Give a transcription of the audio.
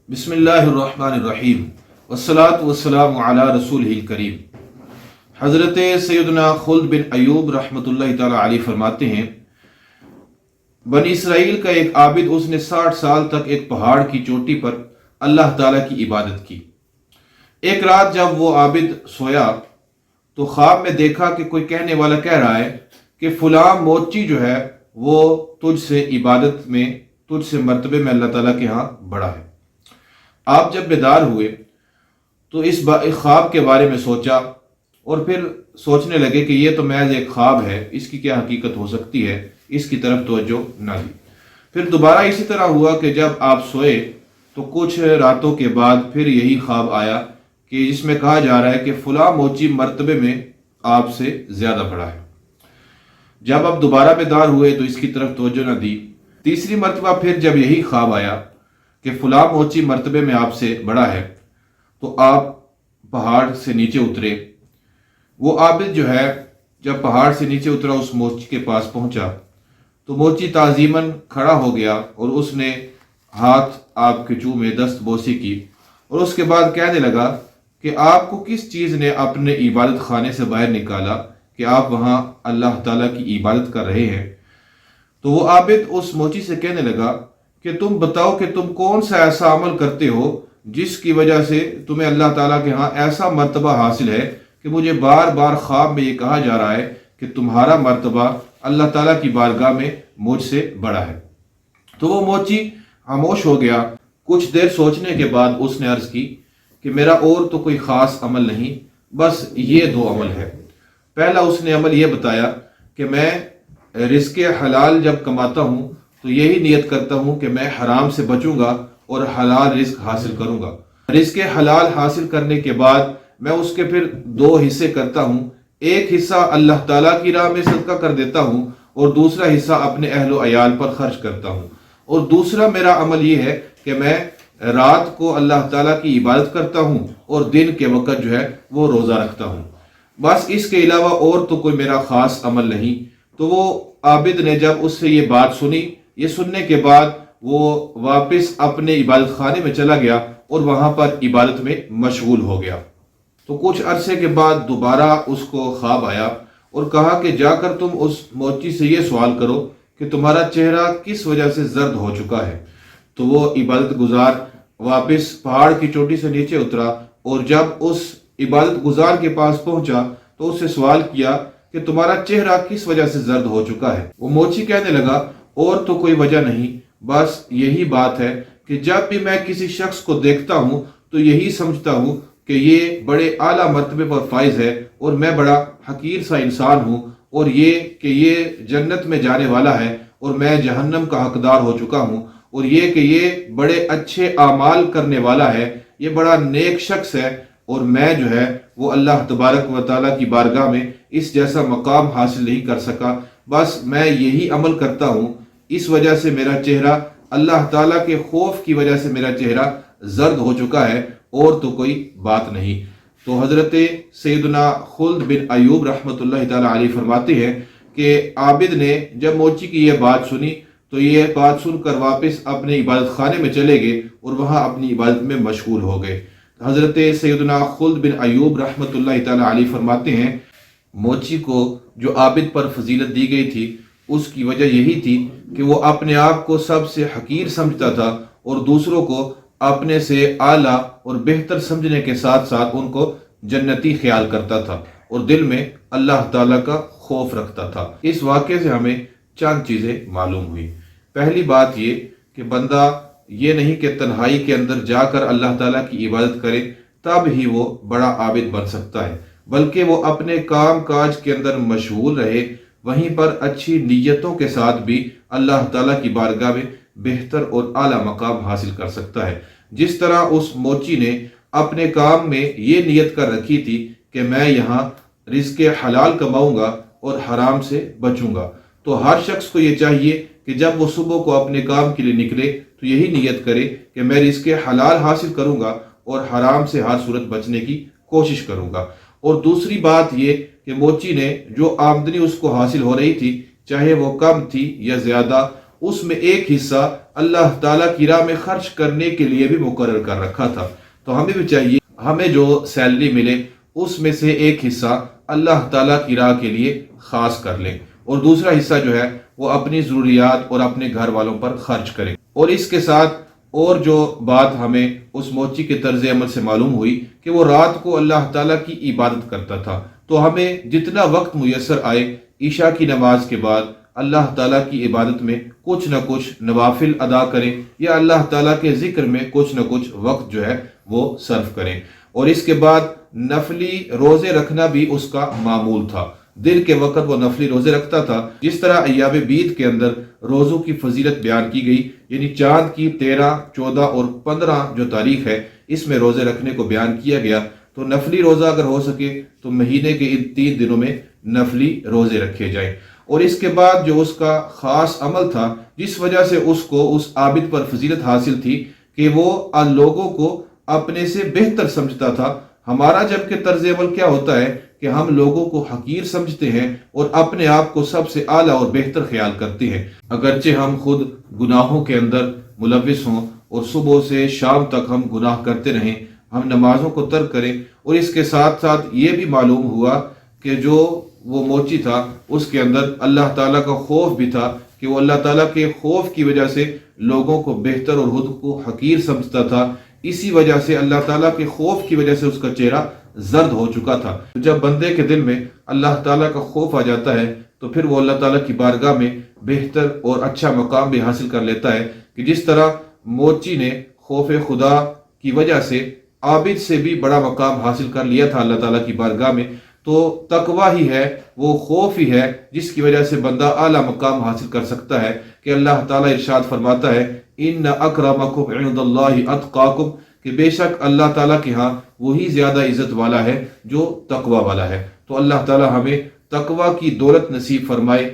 بسم اللہ الرحمن الرحیم والصلاة والسلام علی رسول الکریم۔ حضرت سیدنا خلد بن ایوب رحمۃ اللہ تعالی علیہ فرماتے ہیں، بنی اسرائیل کا ایک عابد، اس نے 60 سال تک ایک پہاڑ کی چوٹی پر اللہ تعالیٰ کی عبادت کی۔ ایک رات جب وہ عابد سویا تو خواب میں دیکھا کہ کوئی کہنے والا کہہ رہا ہے کہ فلاں موچی جو ہے وہ تجھ سے عبادت میں، تجھ سے مرتبے میں اللہ تعالیٰ کے ہاں بڑا ہے۔ آپ جب بیدار ہوئے تو اس خواب کے بارے میں سوچا اور پھر سوچنے لگے کہ یہ تو محض ایک خواب ہے، اس کی کیا حقیقت ہو سکتی ہے، اس کی طرف توجہ نہ دی۔ پھر دوبارہ اسی طرح ہوا کہ جب آپ سوئے تو کچھ راتوں کے بعد پھر یہی خواب آیا کہ جس میں کہا جا رہا ہے کہ فلاں موچی مرتبے میں آپ سے زیادہ بڑا ہے۔ جب آپ دوبارہ بیدار ہوئے تو اس کی طرف توجہ نہ دی۔ تیسری مرتبہ پھر جب یہی خواب آیا کہ فلاں موچی مرتبے میں آپ سے بڑا ہے تو آپ پہاڑ سے نیچے اترے۔ وہ عابد جو ہے جب پہاڑ سے نیچے اترا، اس موچی کے پاس پہنچا تو موچی تعظیماً کھڑا ہو گیا اور اس نے ہاتھ آپ کے چو میں دست بوسی کی اور اس کے بعد کہنے لگا کہ آپ کو کس چیز نے اپنے عبادت خانے سے باہر نکالا کہ آپ وہاں اللہ تعالیٰ کی عبادت کر رہے ہیں؟ تو وہ عابد اس موچی سے کہنے لگا کہ تم بتاؤ کہ تم کون سا ایسا عمل کرتے ہو جس کی وجہ سے تمہیں اللہ تعالیٰ کے ہاں ایسا مرتبہ حاصل ہے کہ مجھے بار بار خواب میں یہ کہا جا رہا ہے کہ تمہارا مرتبہ اللہ تعالیٰ کی بارگاہ میں مجھ سے بڑا ہے۔ تو وہ موچی خاموش ہو گیا۔ کچھ دیر سوچنے کے بعد اس نے عرض کی کہ میرا اور تو کوئی خاص عمل نہیں، بس یہ 2 عمل ہے۔ پہلا اس نے عمل یہ بتایا کہ میں رزق حلال جب کماتا ہوں تو یہی نیت کرتا ہوں کہ میں حرام سے بچوں گا اور حلال رزق حاصل کروں گا۔ رزق حلال حاصل کرنے کے بعد میں اس کے پھر 2 حصے کرتا ہوں، ایک حصہ اللہ تعالیٰ کی راہ میں صدقہ کر دیتا ہوں اور دوسرا حصہ اپنے اہل و عیال پر خرچ کرتا ہوں۔ اور دوسرا میرا عمل یہ ہے کہ میں رات کو اللہ تعالیٰ کی عبادت کرتا ہوں اور دن کے وقت جو ہے وہ روزہ رکھتا ہوں۔ بس اس کے علاوہ اور تو کوئی میرا خاص عمل نہیں۔ تو وہ عابد نے جب اس سے یہ بات سنی، یہ سننے کے بعد وہ واپس اپنے عبادت خانے میں چلا گیا اور وہاں پر عبادت میں مشغول ہو گیا۔ تو کچھ عرصے کے بعد دوبارہ اس کو خواب آیا اور کہا کہ جا کر تم اس موچی سے یہ سوال کرو کہ تمہارا چہرہ کس وجہ سے زرد ہو چکا ہے۔ تو وہ عبادت گزار واپس پہاڑ کی چوٹی سے نیچے اترا اور جب اس عبادت گزار کے پاس پہنچا تو اس سے سوال کیا کہ تمہارا چہرہ کس وجہ سے زرد ہو چکا ہے۔ وہ موچی کہنے لگا اور تو کوئی وجہ نہیں، بس یہی بات ہے کہ جب بھی میں کسی شخص کو دیکھتا ہوں تو یہی سمجھتا ہوں کہ یہ بڑے اعلیٰ مرتبے پر فائز ہے اور میں بڑا حقیر سا انسان ہوں، اور یہ کہ یہ جنت میں جانے والا ہے اور میں جہنم کا حقدار ہو چکا ہوں، اور یہ کہ یہ بڑے اچھے اعمال کرنے والا ہے، یہ بڑا نیک شخص ہے، اور میں جو ہے وہ اللہ تبارک و تعالیٰ کی بارگاہ میں اس جیسا مقام حاصل نہیں کر سکا۔ بس میں یہی عمل کرتا ہوں، اس وجہ سے میرا چہرہ، اللہ تعالیٰ کے خوف کی وجہ سے میرا چہرہ زرد ہو چکا ہے، اور تو کوئی بات نہیں۔ تو حضرت سیدنا خلد بن ایوب رحمۃ اللہ تعالیٰ علیہ فرماتے ہیں کہ عابد نے جب موچی کی یہ بات سنی تو یہ بات سن کر واپس اپنے عبادت خانے میں چلے گئے اور وہاں اپنی عبادت میں مشغول ہو گئے۔ حضرت سیدنا خلد بن ایوب رحمۃ اللہ تعالیٰ علیہ فرماتے ہیں، موچی کو جو عابد پر فضیلت دی گئی تھی اس کی وجہ یہی تھی کہ وہ اپنے آپ کو سب سے حقیر سمجھتا تھا اور دوسروں کو اپنے سے اعلیٰ اور بہتر سمجھنے کے ساتھ ساتھ ان کو جنتی خیال کرتا تھا اور دل میں اللہ تعالیٰ کا خوف رکھتا تھا۔ اس واقعے سے ہمیں چند چیزیں معلوم ہوئی۔ پہلی بات یہ کہ بندہ یہ نہیں کہ تنہائی کے اندر جا کر اللہ تعالیٰ کی عبادت کرے تب ہی وہ بڑا عابد بن سکتا ہے، بلکہ وہ اپنے کام کاج کے اندر مشغول رہے، وہیں پر اچھی نیتوں کے ساتھ بھی اللہ تعالیٰ کی بارگاہ میں بہتر اور اعلیٰ مقام حاصل کر سکتا ہے۔ جس طرح اس موچی نے اپنے کام میں یہ نیت کر رکھی تھی کہ میں یہاں رزق حلال کماؤں گا اور حرام سے بچوں گا، تو ہر شخص کو یہ چاہیے کہ جب وہ صبح کو اپنے کام کے لیے نکلے تو یہی نیت کرے کہ میں رزق حلال حاصل کروں گا اور حرام سے ہر صورت بچنے کی کوشش کروں گا۔ اور دوسری بات یہ کہ موچی نے جو آمدنی اس کو حاصل ہو رہی تھی، چاہے وہ کم تھی یا زیادہ، اس میں ایک حصہ اللہ تعالیٰ کی راہ میں خرچ کرنے کے لیے بھی مقرر کر رکھا تھا۔ تو ہمیں بھی چاہیے ہمیں جو سیلری ملے اس میں سے ایک حصہ اللہ تعالیٰ کی راہ کے لیے خاص کر لیں، اور دوسرا حصہ جو ہے وہ اپنی ضروریات اور اپنے گھر والوں پر خرچ کریں۔ اور اس کے ساتھ اور جو بات ہمیں اس موچی کے طرز عمل سے معلوم ہوئی کہ وہ رات کو اللہ تعالیٰ کی عبادت کرتا تھا، تو ہمیں جتنا وقت میسر آئے عشاء کی نماز کے بعد اللہ تعالیٰ کی عبادت میں کچھ نہ کچھ نوافل ادا کریں، یا اللہ تعالیٰ کے ذکر میں کچھ نہ کچھ وقت جو ہے وہ صرف کریں۔ اور اس کے بعد نفلی روزے رکھنا بھی اس کا معمول تھا، دن کے وقت وہ نفلی روزے رکھتا تھا۔ جس طرح ایام بید کے اندر روزوں کی فضیلت بیان کی گئی، یعنی چاند کی 13، 14 اور 15 جو تاریخ ہے اس میں روزے رکھنے کو بیان کیا گیا، تو نفلی روزہ اگر ہو سکے تو مہینے کے ان 3 دنوں میں نفلی روزے رکھے جائیں۔ اور اس کے بعد جو اس کا خاص عمل تھا جس وجہ سے اس کو اس عابد پر فضیلت حاصل تھی کہ وہ لوگوں کو اپنے سے بہتر سمجھتا تھا۔ ہمارا جبکہ طرز عمل کیا ہوتا ہے کہ ہم لوگوں کو حقیر سمجھتے ہیں اور اپنے آپ کو سب سے اعلیٰ اور بہتر خیال کرتے ہیں، اگرچہ ہم خود گناہوں کے اندر ملوث ہوں اور صبح سے شام تک ہم گناہ کرتے رہیں، ہم نمازوں کو ترک کریں۔ اور اس کے ساتھ ساتھ یہ بھی معلوم ہوا کہ جو وہ موچی تھا اس کے اندر اللہ تعالیٰ کا خوف بھی تھا، کہ وہ اللہ تعالیٰ کے خوف کی وجہ سے لوگوں کو بہتر اور خود کو حقیر سمجھتا تھا۔ اسی وجہ سے اللہ تعالیٰ کے خوف کی وجہ سے اس کا چہرہ زرد ہو چکا تھا۔ جب بندے کے دل میں اللہ تعالیٰ کا خوف آ جاتا ہے تو پھر وہ اللہ تعالیٰ کی بارگاہ میں بہتر اور اچھا مقام بھی حاصل کر لیتا ہے، کہ جس طرح موچی نے خوف خدا کی وجہ سے عابد سے بھی بڑا مقام حاصل کر لیا تھا اللہ تعالیٰ کی بارگاہ میں۔ تو تقویٰ ہی ہے، وہ خوف ہی ہے جس کی وجہ سے بندہ اعلیٰ مقام حاصل کر سکتا ہے، کہ اللہ تعالیٰ ارشاد فرماتا ہے ان اکرمکم عند اللہ اتقاکم، کہ بے شک اللہ تعالیٰ کے ہاں وہی زیادہ عزت والا ہے جو تقویٰ والا ہے۔ تو اللہ تعالیٰ ہمیں تقویٰ کی دولت نصیب فرمائے۔